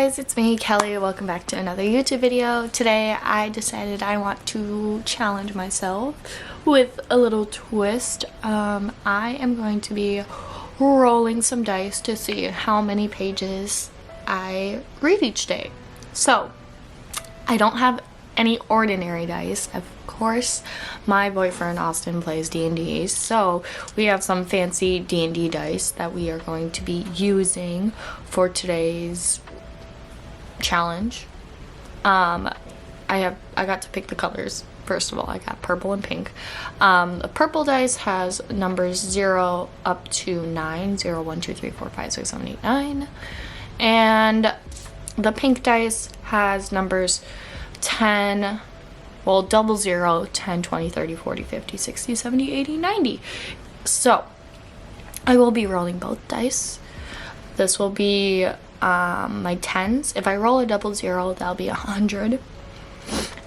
guys, it's me, Kelly. Welcome back to another YouTube video. Today I decided I want to challenge myself with a little twist. I am going to be rolling some dice to see how many pages I read each day. So, I don't have any ordinary dice. Of course, my boyfriend Austin plays D&D, so we have some fancy D&D dice that we are going to be using for today's challenge. I got to pick the colors. First of all, I got purple and pink. The purple dice has numbers 0 up to 9. 0, 1, 2, 3, 4, 5, 6, 7, 8, 9. And the pink dice has numbers 10, well, double 0, 10, 20, 30, 40, 50, 60, 70, 80, 90. So, I will be rolling both dice. This will be my 10s. If I roll a double 0, that'll be 100.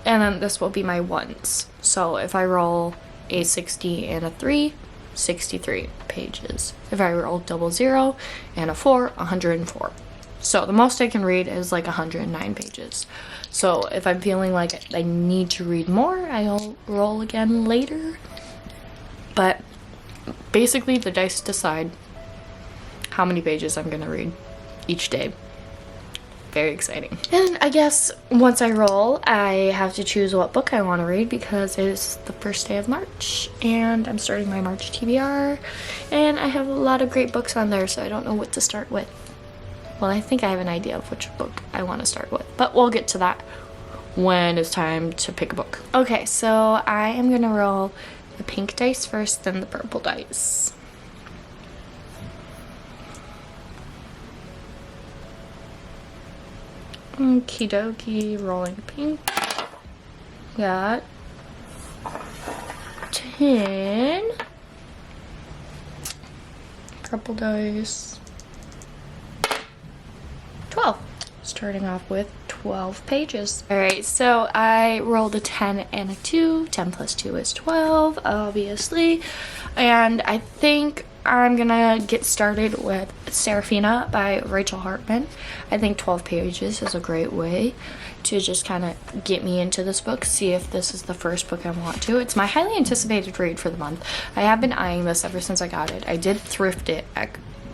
And then this will be my 1s. So if I roll a 60 and a 3, 63 pages. If I roll double 0 and a 4, 104. So the most I can read is like 109 pages. So if I'm feeling like I need to read more, I'll roll again later. But basically the dice decide how many pages I'm gonna read each day. Very exciting. And I guess once I roll, I have to choose what book I want to read because it is the first day of March and I'm starting my March TBR and I have a lot of great books on there, so I don't know what to start with. Well, I think I have an idea of which book I want to start with, but we'll get to that when it's time to pick a book. Okay, so I am gonna roll the pink dice first, then the purple dice. Okie dokie, rolling pink. Got 10. Purple dice. 12. Starting off with 12 pages. Alright, so I rolled a 10 and a 2. 10 plus 2 is 12, obviously. And I think I'm gonna get started with Seraphina by Rachel Hartman. I think 12 pages is a great way to just kind of get me into this book, see if this is the first book I want to. It's my highly anticipated read for the month. I have been eyeing this ever since I got it. I did thrift it at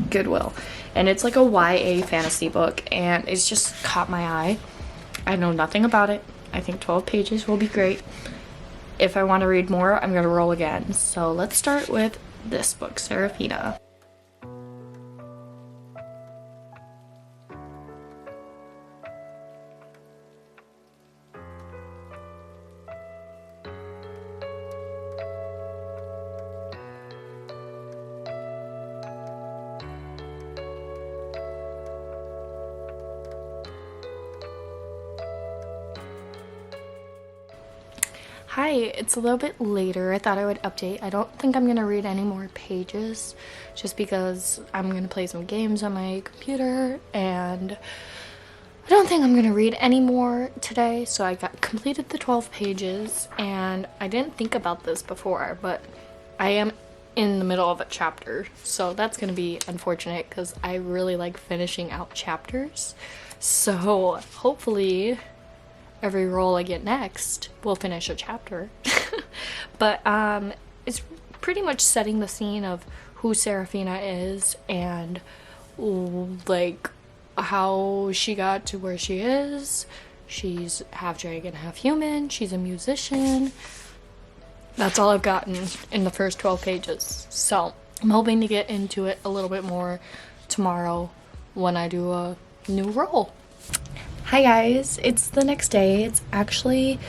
Goodwill, and it's like a YA fantasy book, and it's just caught my eye. I know nothing about it. I think 12 pages will be great. If I want to read more, I'm gonna roll again. So let's start with this book, Seraphina. Hi, it's a little bit later. I thought I would update. I don't think I'm gonna read any more pages just because I'm gonna play some games on my computer and I don't think I'm gonna read any more today. So I completed the 12 pages and I didn't think about this before, but I am in the middle of a chapter. So that's gonna be unfortunate because I really like finishing out chapters. So hopefully every roll I get next will finish a chapter. But it's pretty much setting the scene of who Seraphina is and like how she got to where she is. She's half dragon, half human. She's a musician. That's all I've gotten in the first 12 pages. So I'm hoping to get into it a little bit more tomorrow when I do a new roll. Hi guys, it's the next day. It's actually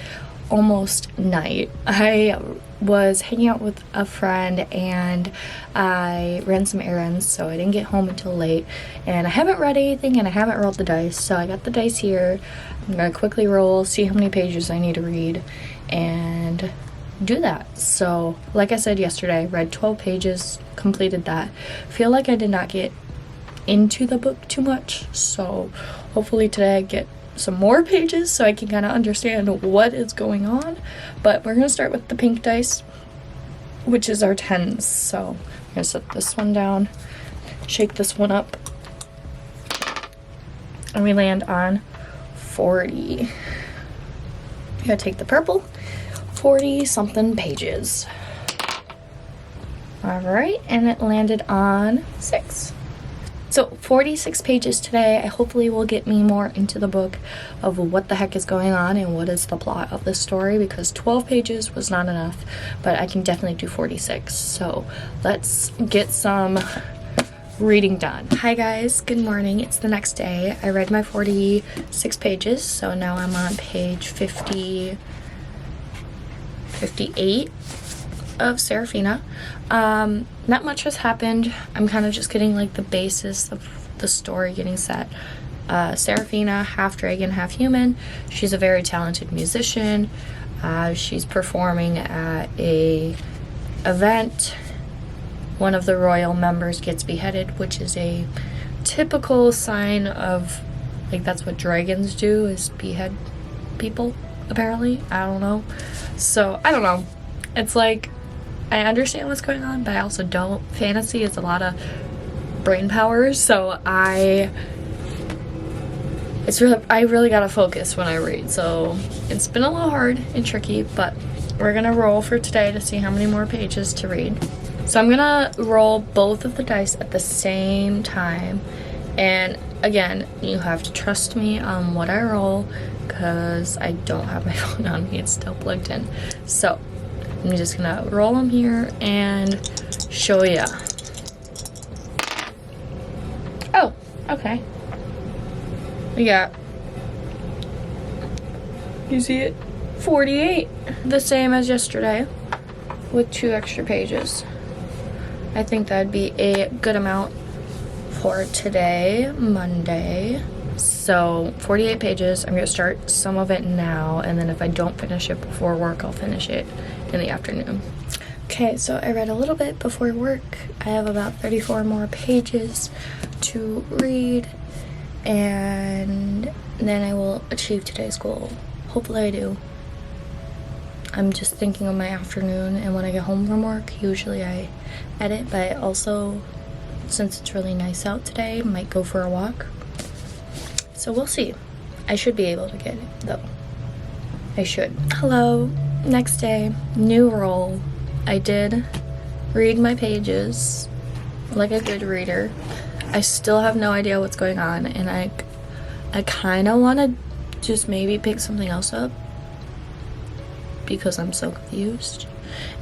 almost night. I was hanging out with a friend and I ran some errands, so I didn't get home until late. And I haven't read anything and I haven't rolled the dice, so I got the dice here. I'm gonna quickly roll, see how many pages I need to read, and do that. So, like I said yesterday, I read 12 pages, completed that. Feel like I did not get into the book too much, so hopefully today I get some more pages so I can kind of understand what is going on. But we're gonna start with the pink dice, which is our 10s. So I'm gonna set this one down, shake this one up, and we land on 40. I gotta take the purple. 40 something pages. All right, and it landed on 6. So 46 pages today. I hopefully will get me more into the book of what the heck is going on and what is the plot of this story, because 12 pages was not enough, but I can definitely do 46. So let's get some reading done. Hi guys, good morning. It's the next day. I read my 46 pages, so now I'm on page 58 of Seraphina. Not much has happened. I'm kind of just getting like the basis of the story getting set. Seraphina, half dragon, half human. She's a very talented musician. She's performing at a event. One of the royal members gets beheaded, which is a typical sign of, like, that's what dragons do, is behead people, apparently. I don't know. So, I don't know. It's like, I understand what's going on, but I also don't. Fantasy is a lot of brain power, so I really gotta focus when I read. So it's been a little hard and tricky, but we're gonna roll for today to see how many more pages to read. So I'm gonna roll both of the dice at the same time, and again, you have to trust me on what I roll because I don't have my phone on me. It's still plugged in. So I'm just gonna roll them here and show ya. Oh, okay. We got, you see it? 48. The same as yesterday with 2 extra pages. I think that'd be a good amount for today, Monday. So 48 pages. I'm gonna start some of it now, and then if I don't finish it before work, I'll finish it in the afternoon. Okay, so I read a little bit before work. I have about 34 more pages to read, and then I will achieve today's goal. Hopefully I do. I'm just thinking of my afternoon, and when I get home from work, usually I edit, but also, since it's really nice out today, might go for a walk. So we'll see. I should be able to get it, though. I should. Hello. Next day, new roll. I did read my pages like a good reader. I still have no idea what's going on, and I kind of want to just maybe pick something else up because I'm so confused.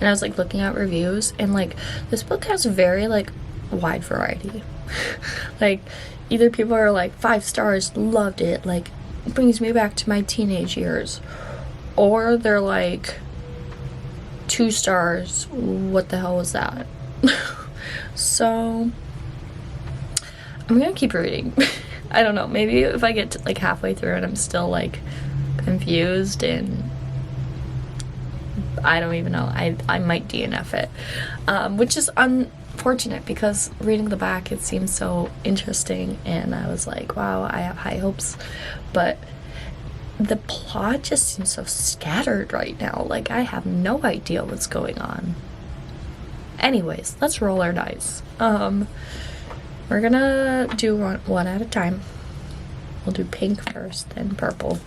And I was like looking at reviews, and like this book has very like wide variety. Like either people are like 5 stars, loved it, like brings me back to my teenage years, or they're like 2 stars, what the hell was that? So I'm gonna keep reading. I don't know, maybe if I get to like halfway through and I'm still like confused and I don't even know, I might DNF it, which is unfortunate because reading the back, it seems so interesting, and I was like, wow, I have high hopes, but the plot just seems so scattered right now. Like, I have no idea what's going on. Anyways, let's roll our dice. We're gonna do one at a time. We'll do pink first, then purple.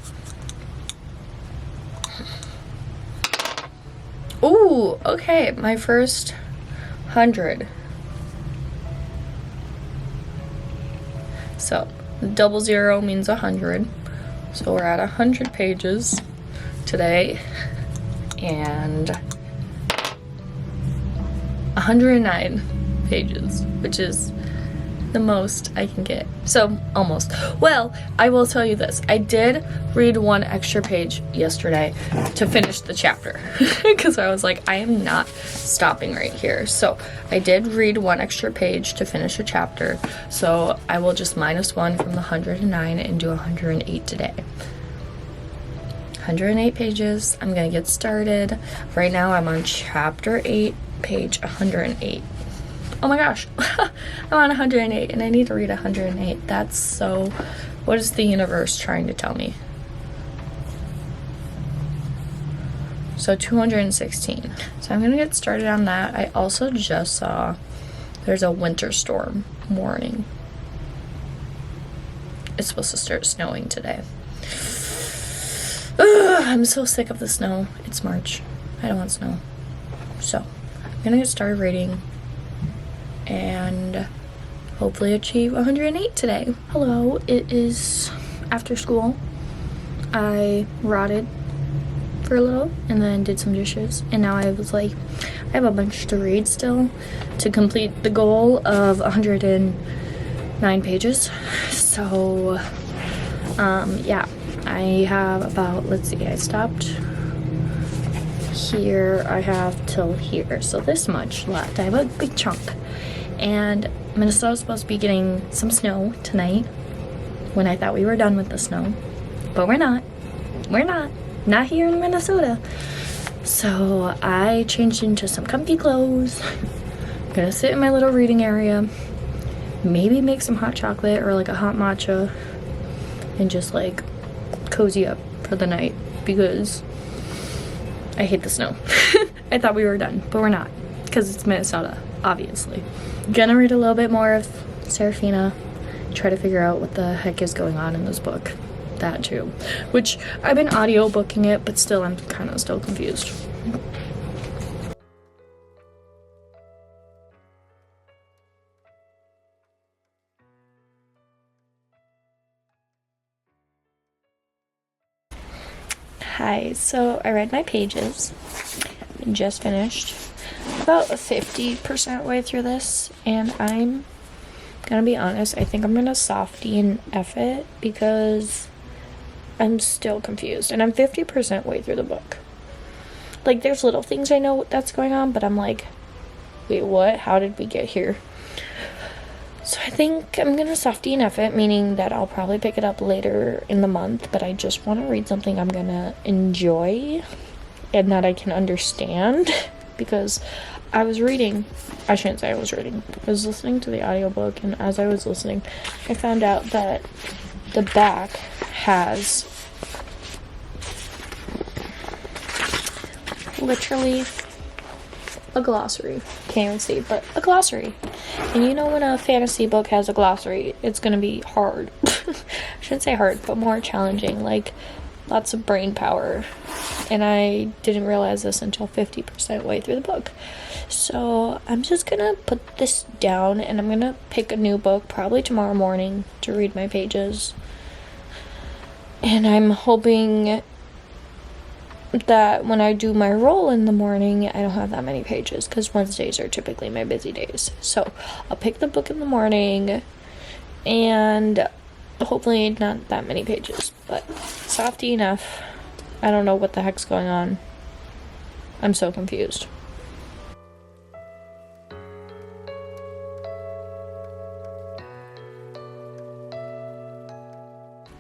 Ooh, okay, my first 100. So, 00 means 100. So we're at 100 pages today, and 109 pages, which is the most I can get. So almost. Well, I will tell you this. I did read 1 extra page yesterday to finish the chapter because I was like, I am not stopping right here. So I did read 1 extra page to finish a chapter. So I will just -1 from the 109 and do 108 today. 108 pages. I'm gonna get started. Right now I'm on chapter 8, page 108. Oh my gosh, I'm on 108 and I need to read 108. That's so, what is the universe trying to tell me? So 216. So I'm gonna get started on that. I also just saw there's a winter storm warning. it's supposed to start snowing today. Ugh, I'm so sick of the snow. It's March. I don't want snow. So, I'm gonna get started reading and hopefully achieve 108 today. Hello, it is after school. I rotted for a little and then did some dishes, and now I was like, I have a bunch to read still to complete the goal of 109 pages. So, yeah, I have about, let's see, I stopped here, I have till here, so this much left. I have a big chunk, and Minnesota's supposed to be getting some snow tonight when I thought we were done with the snow, but we're not here in Minnesota. So I changed into some comfy clothes. I'm gonna sit in my little reading area, maybe make some hot chocolate or like a hot matcha, and just like cozy up for the night because I hate the snow. I thought we were done, but we're not, because it's Minnesota, obviously. Gonna read a little bit more of Serafina, try to figure out what the heck is going on in this book. That too, which I've been audiobooking it, but still I'm kind of still confused. Hi, so I read my pages and just finished about 50% way through this, and I'm gonna be honest, I think I'm gonna softy and F it because I'm still confused, and I'm 50% way through the book. Like, there's little things I know that's going on, but I'm like, wait, what? How did we get here? So I think I'm gonna softy and F it, meaning that I'll probably pick it up later in the month, but I just want to read something I'm gonna enjoy and that I can understand, because I was reading, I shouldn't say I was reading, I was listening to the audiobook, and as I was listening, I found out that the back has literally a glossary. Can't even see, but a glossary. And you know when a fantasy book has a glossary, it's gonna be hard. I shouldn't say hard, but more challenging, like lots of brain power. And I didn't realize this until 50% way through the book. So I'm just gonna put this down and I'm gonna pick a new book probably tomorrow morning to read my pages. And I'm hoping that when I do my roll in the morning, I don't have that many pages, because Wednesdays are typically my busy days. So I'll pick the book in the morning and hopefully not that many pages, but softy enough. I don't know what the heck's going on. I'm so confused.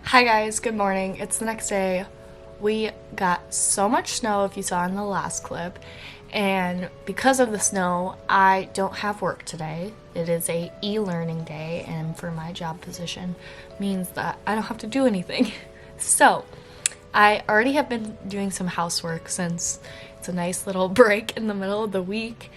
Hi guys, good morning. It's the next day. We got so much snow, if you saw in the last clip, and because of the snow, I don't have work today. It is a e-learning day, and for my job position means that I don't have to do anything. So I already have been doing some housework since it's a nice little break in the middle of the week.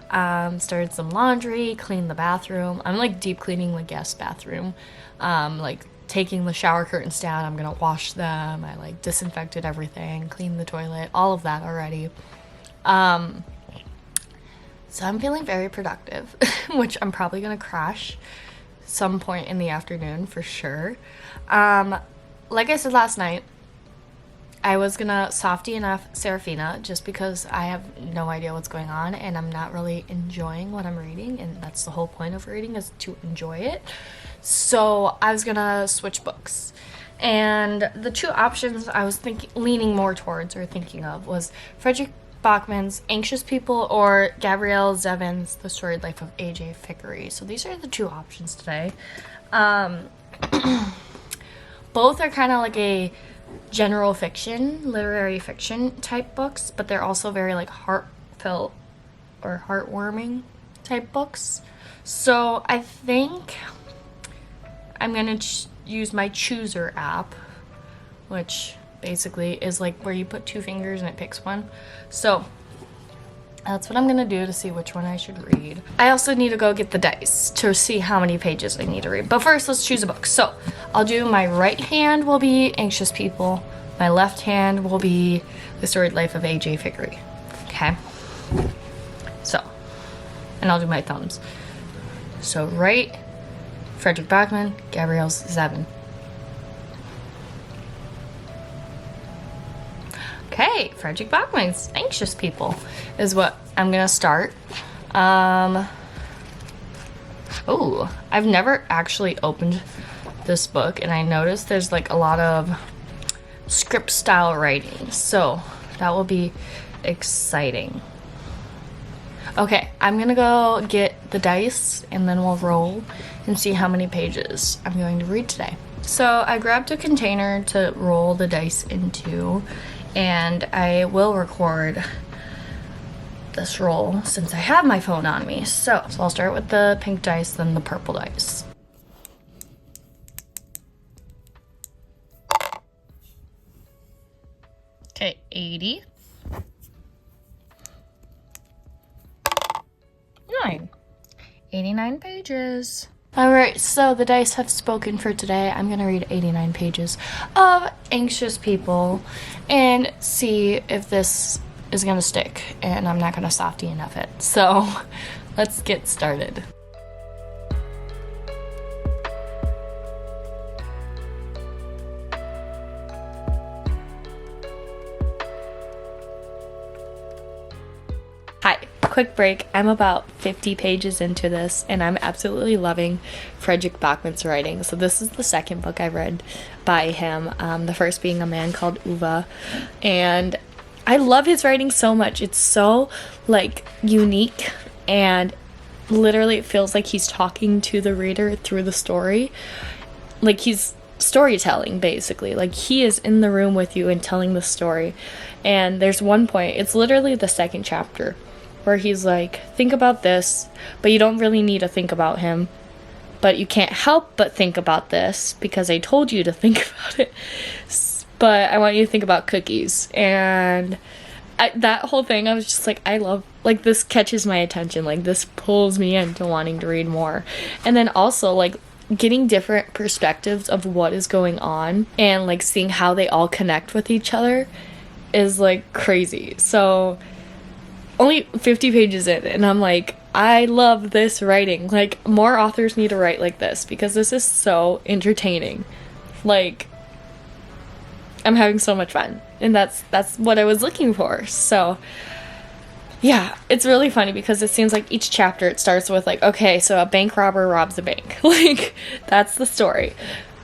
Started some laundry, cleaned the bathroom. I'm like deep cleaning the guest bathroom, like taking the shower curtains down. I'm gonna wash them. I like disinfected everything, cleaned the toilet, all of that already. So I'm feeling very productive, which I'm probably gonna crash some point in the afternoon for sure. Like I said last night, I was gonna softy enough Serafina just because I have no idea what's going on and I'm not really enjoying what I'm reading, and that's the whole point of reading, is to enjoy it. So I was gonna switch books, and the two options I was leaning more towards or thinking of was Frederick Bachman's Anxious People or Gabrielle Zevin's The Storied Life of A.J. Fikry. So these are the two options today. Both are kind of like a general fiction, literary fiction type books, but they're also very like heartfelt or heartwarming type books. So I think I'm gonna use my Chooser app, which basically is like where you put two fingers and it picks one. So That's what I'm gonna do to see which one I should read. I also need to go get the dice to see how many pages I need to read. But first, let's choose a book. So I'll do my right hand will be Anxious People. My left hand will be The Storied Life of A.J. Fikry. Okay? So, and I'll do my thumbs. So right, Fredrik Backman, Gabrielle Zevin. Okay, Fredrik Backman's Anxious People is what I'm gonna start. Oh, I've never actually opened this book, and I noticed there's like a lot of script style writing, so that will be exciting. Okay, I'm gonna go get the dice and then we'll roll and see how many pages I'm going to read today. So I grabbed a container to roll the dice into, and I will record this roll since I have my phone on me. So I'll start with the pink dice, then the purple dice. Okay, 80. 89 pages. Alright, so the dice have spoken for today. I'm gonna read 89 pages of Anxious People and see if this is gonna stick, and I'm not gonna softy enough it. So let's get started. Hi, quick break. I'm about 50 pages into this, and I'm absolutely loving Fredrik Backman's writing. So this is the second book I read by him, the first being A Man Called Ove, and I love his writing so much. It's so like unique, and literally it feels like he's talking to the reader through the story. Like he's storytelling, basically. Like he is in the room with you and telling the story. And there's one point, it's literally the second chapter, where he's like, think about this, but you don't really need to think about him, but you can't help but think about this because I told you to think about it, but I want you to think about cookies. And that whole thing, I was just like, I love, like, this catches my attention, like this pulls me into wanting to read more. And then also like getting different perspectives of what is going on and like seeing how they all connect with each other is like crazy. So only 50 pages in, and I'm like, I love this writing. Like, more authors need to write like this because this is so entertaining. Like, I'm having so much fun, and that's what I was looking for. So yeah, it's really funny because it seems like each chapter it starts with like, okay, so a bank robber robs a bank. Like, that's the story.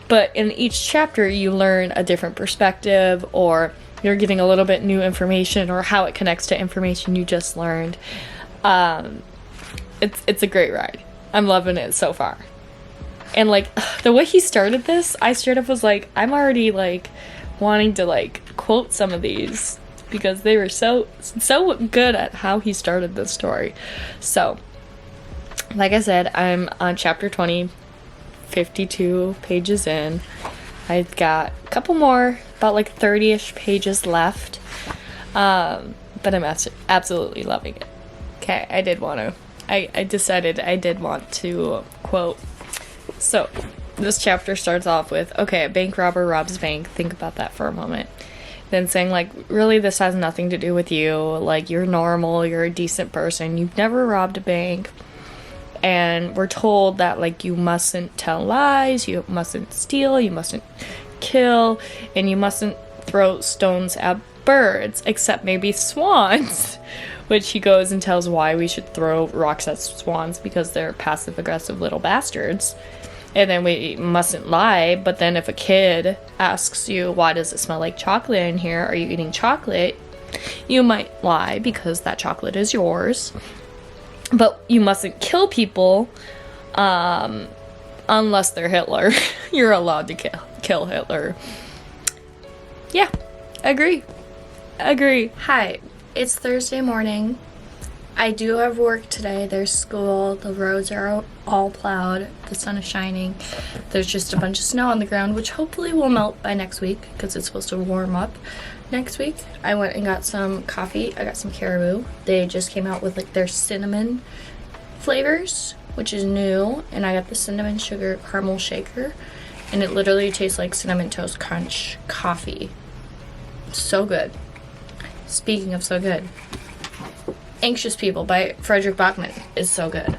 But in each chapter you learn a different perspective, or you're getting a little bit new information, or how it connects to information you just learned. It's a great ride. I'm loving it so far. And like the way he started this, I straight up was like, I'm already like wanting to like quote some of these because they were so good at how he started this story. So like I said, I'm on chapter 20, 52 pages in. I've got a couple more, about like 30-ish pages left, but I'm absolutely loving it. Okay, I decided I did want to quote. So this chapter starts off with, okay, a bank robber robs a bank. Think about that for a moment. Then saying like, really, this has nothing to do with you. Like, you're normal, you're a decent person, you've never robbed a bank. And we're told that like you mustn't tell lies, you mustn't steal, you mustn't kill, and you mustn't throw stones at birds, except maybe swans. Which he goes and tells why we should throw rocks at swans, because they're passive-aggressive little bastards. And then we mustn't lie, but then if a kid asks you, why does it smell like chocolate in here? Are you eating chocolate? You might lie because that chocolate is yours. But you mustn't kill people unless they're Hitler. You're allowed to kill Hitler. Yeah, agree. Hi, it's Thursday morning. I do have work today. There's school. The roads are all plowed. The sun is shining. There's just a bunch of snow on the ground, which hopefully will melt by next week because it's supposed to warm up next week. I went and got some coffee. I got some Caribou. They just came out with like their cinnamon flavors, which is new, and I got the cinnamon sugar caramel shaker, and it literally tastes like Cinnamon Toast Crunch coffee. So good. Speaking of so good, Anxious People by Fredrik Backman is so good.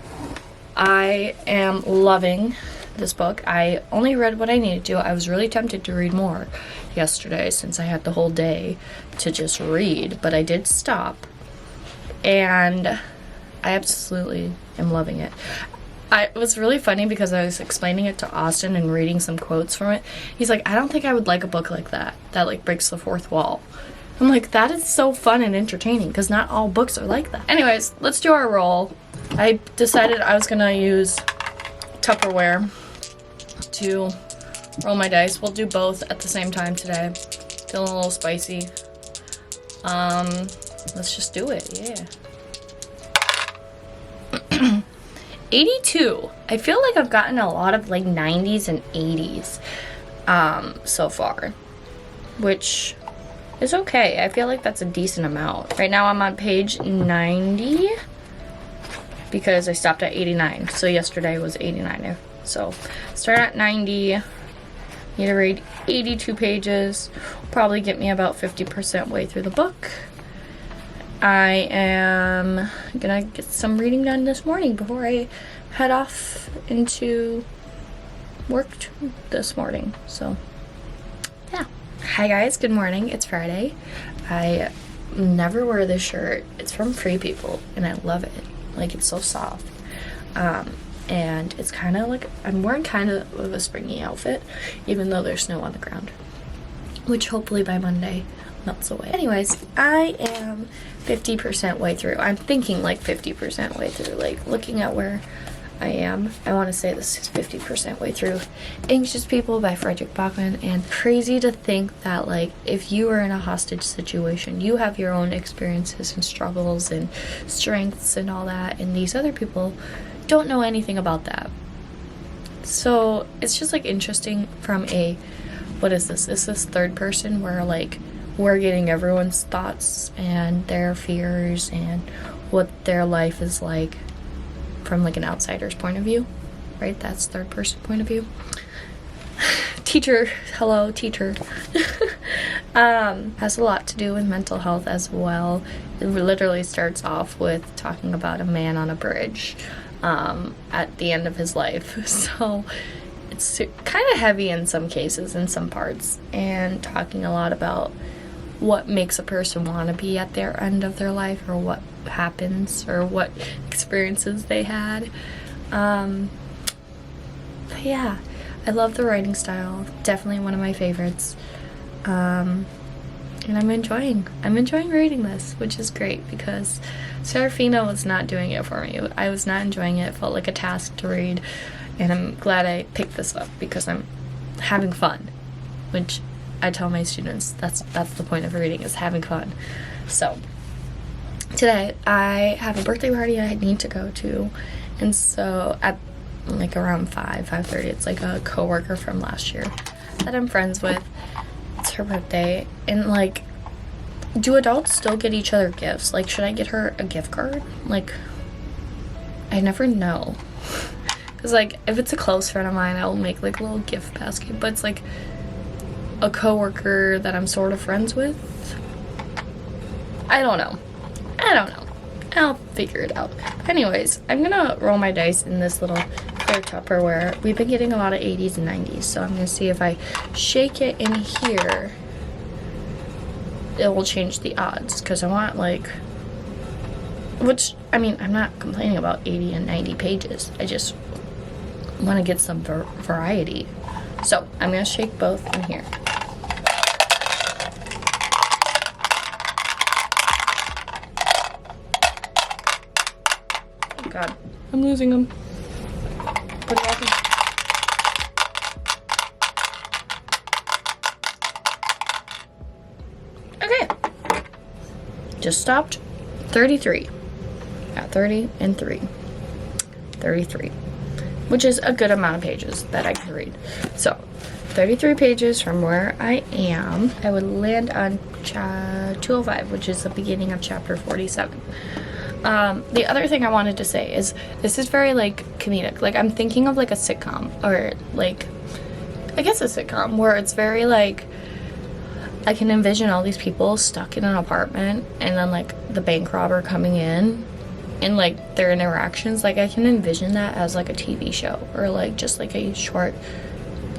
I am loving this book. I only read what I needed to. I was really tempted to read more yesterday since I had the whole day to just read, but I did stop, and I absolutely am loving it. It was really funny because I was explaining it to Austin and reading some quotes from it. He's like, I don't think I would like a book like that like breaks the fourth wall. I'm like, that is so fun and entertaining because not all books are like that. Anyways, let's do our roll. I decided I was gonna use Tupperware to roll my dice. We'll do both at the same time today. Feeling a little spicy. Let's just do it, yeah. 82. I feel like I've gotten a lot of like 90s and 80s so far, which is okay. I feel like that's a decent amount. Right now I'm on page 90 because I stopped at 89. So yesterday was 89. So start at 90. Need to read 82 pages. Probably get me about 50% way through the book. I am gonna get some reading done this morning before I head off into work this morning. So yeah. Hi guys, good morning. It's Friday. I never wear this shirt. It's from Free People and I love it. Like, it's so soft. And it's kind of like, I'm wearing kind of a springy outfit, even though there's snow on the ground, which hopefully by Monday melts away. Anyways, I am 50% way through. I'm thinking like 50% way through, like looking at where I am. I want to say this is 50% way through Anxious People by Fredrik Backman, and crazy to think that like if you are in a hostage situation, you have your own experiences and struggles and strengths and all that, and these other people don't know anything about that. So it's just like interesting from a, what is this? Is this third person where like we're getting everyone's thoughts and their fears and what their life is like from like an outsider's point of view, right? That's third person point of view. Teacher, hello, teacher. Has a lot to do with mental health as well. It literally starts off with talking about a man on a bridge at the end of his life. So it's kind of heavy in some cases, in some parts, and talking a lot about what makes a person want to be at their end of their life, or what happens, or what experiences they had. But yeah, I love the writing style. Definitely one of my favorites. And I'm enjoying reading this, which is great because Serafina was not doing it for me. I was not enjoying it. It felt like a task to read, and I'm glad I picked this up because I'm having fun, which I tell my students that's the point of reading, is having fun. So today I have a birthday party I need to go to, and so at like around 5:30, it's like a coworker from last year that I'm friends with. It's her birthday, and like, do adults still get each other gifts? Like, should I get her a gift card? Like, I never know. Because like, if it's a close friend of mine, I'll make like a little gift basket, but it's like a coworker that I'm sort of friends with. I don't know. I'll figure it out. Anyways, I'm gonna roll my dice in this little clear Tupperware. We've been getting a lot of 80s and 90s, so I'm gonna see if I shake it in here, it will change the odds, because I want like, which, I mean, I'm not complaining about 80 and 90 pages. I just want to get some variety. So I'm gonna shake both in here. Oh God, I'm losing them. Put it back in. Okay, just stopped. 33. At 30 and 3. 33. Which is a good amount of pages that I can read. So 33 pages from where I am, I would land on 205, which is the beginning of chapter 47. The other thing I wanted to say is this is very like comedic. Like I'm thinking of like a sitcom, or like I guess a sitcom, where it's very like I can envision all these people stuck in an apartment and then like the bank robber coming in and like their interactions. Like I can envision that as like a TV show, or like just like a short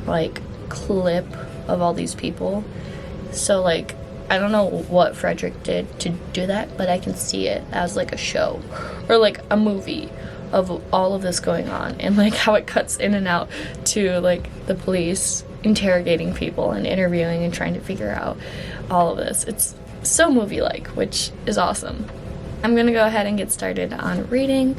like clip of all these people. So like I don't know what Frederick did to do that, but I can see it as like a show or like a movie of all of this going on, and like how it cuts in and out to like the police interrogating people and interviewing and trying to figure out all of this. It's so movie-like, which is awesome. I'm gonna go ahead and get started on reading,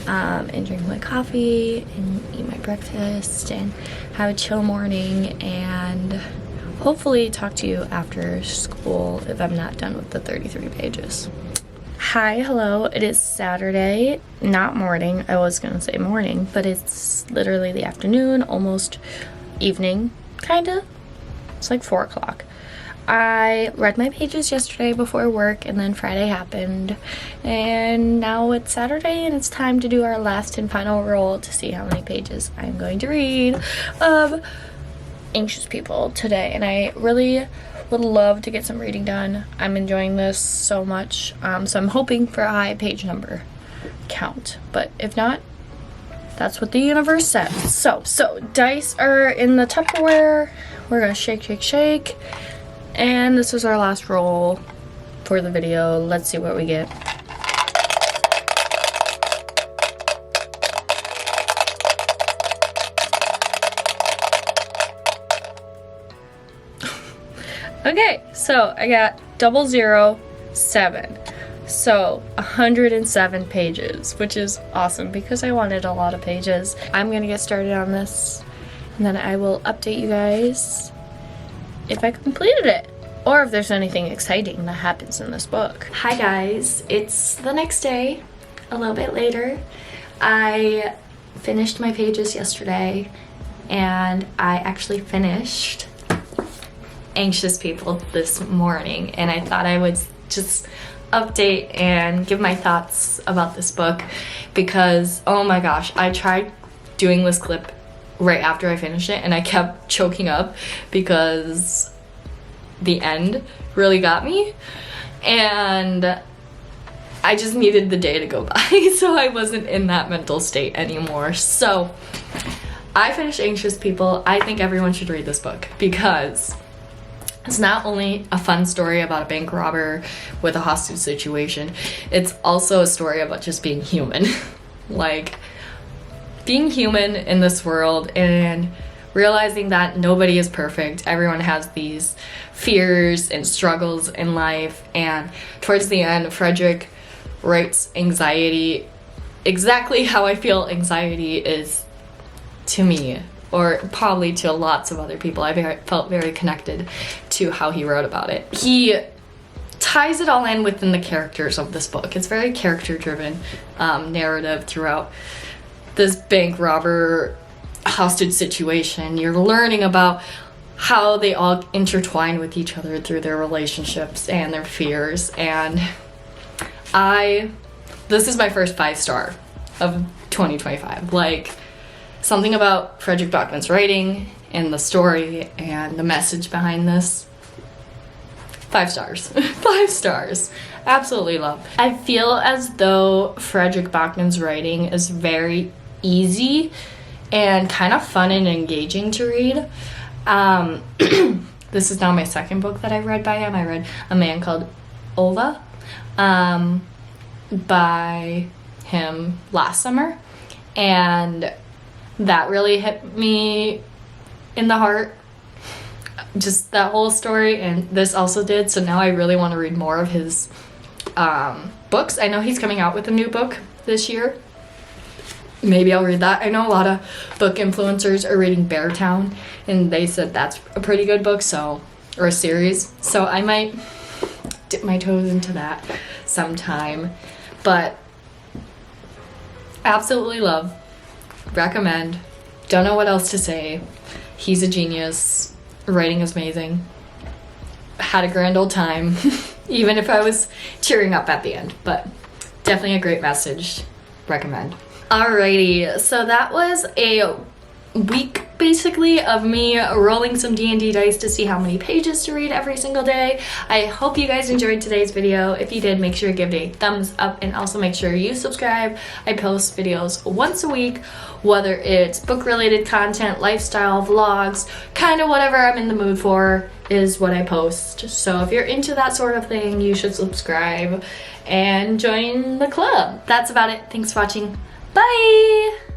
and drink my coffee and eat my breakfast and have a chill morning, and hopefully talk to you after school if I'm not done with the 33 pages. Hi, hello, it is Saturday, not morning. I was gonna say morning, but it's literally the afternoon, almost evening, kinda. It's like 4 o'clock. I read my pages yesterday before work, and then Friday happened, and now it's Saturday and it's time to do our last and final roll to see how many pages I'm going to read of Anxious People today. And I really would love to get some reading done. I'm enjoying this so much, so I'm hoping for a high page number count, but if not, that's what the universe says. So dice are in the Tupperware. We're gonna shake, shake, shake. And this is our last roll for the video. Let's see what we get. Okay, so I got 007. So 107 pages, which is awesome because I wanted a lot of pages. I'm gonna get started on this, and then I will update you guys if I completed it, or if there's anything exciting that happens in this book. Hi guys, it's the next day, a little bit later. I finished my pages yesterday, and I actually finished Anxious People this morning, and I thought I would just update and give my thoughts about this book because, oh my gosh, I tried doing this clip right after I finished it, and I kept choking up because the end really got me, and I just needed the day to go by, so I wasn't in that mental state anymore. So I finished Anxious People. I think everyone should read this book because it's not only a fun story about a bank robber with a hostage situation, it's also a story about just being human. Like being human in this world and realizing that nobody is perfect. Everyone has these fears and struggles in life, and towards the end, Frederick writes anxiety exactly how I feel anxiety is to me, or probably to lots of other people. I felt very connected to how he wrote about it. He ties it all in within the characters of this book. It's very character-driven narrative throughout this bank robber hostage situation. You're learning about how they all intertwine with each other through their relationships and their fears, and this is my first 5-star of 2025. Like, something about Frederick Backman's writing and the story and the message behind this. 5 stars. 5 stars. Absolutely love. I feel as though Frederick Backman's writing is very easy and kind of fun and engaging to read. This is now my second book that I've read by him. I read A Man Called Ova by him last summer, and that really hit me in the heart, just that whole story, and this also did. So now I really want to read more of his books. I know he's coming out with a new book this year. Maybe I'll read that. I know a lot of book influencers are reading Beartown, and they said that's a pretty good book, or a series. So I might dip my toes into that sometime. But absolutely love, recommend, don't know what else to say. He's a genius. Writing is amazing. Had a grand old time, even if I was tearing up at the end, but definitely a great message. Recommend. Alrighty, so that was a week basically of me rolling some D&D dice to see how many pages to read every single day. I hope you guys enjoyed today's video. If you did, make sure to give it a thumbs up and also make sure you subscribe. I post videos once a week, whether it's book related content, lifestyle, vlogs, kind of whatever I'm in the mood for is what I post. So if you're into that sort of thing, you should subscribe and join the club. That's about it. Thanks for watching. Bye!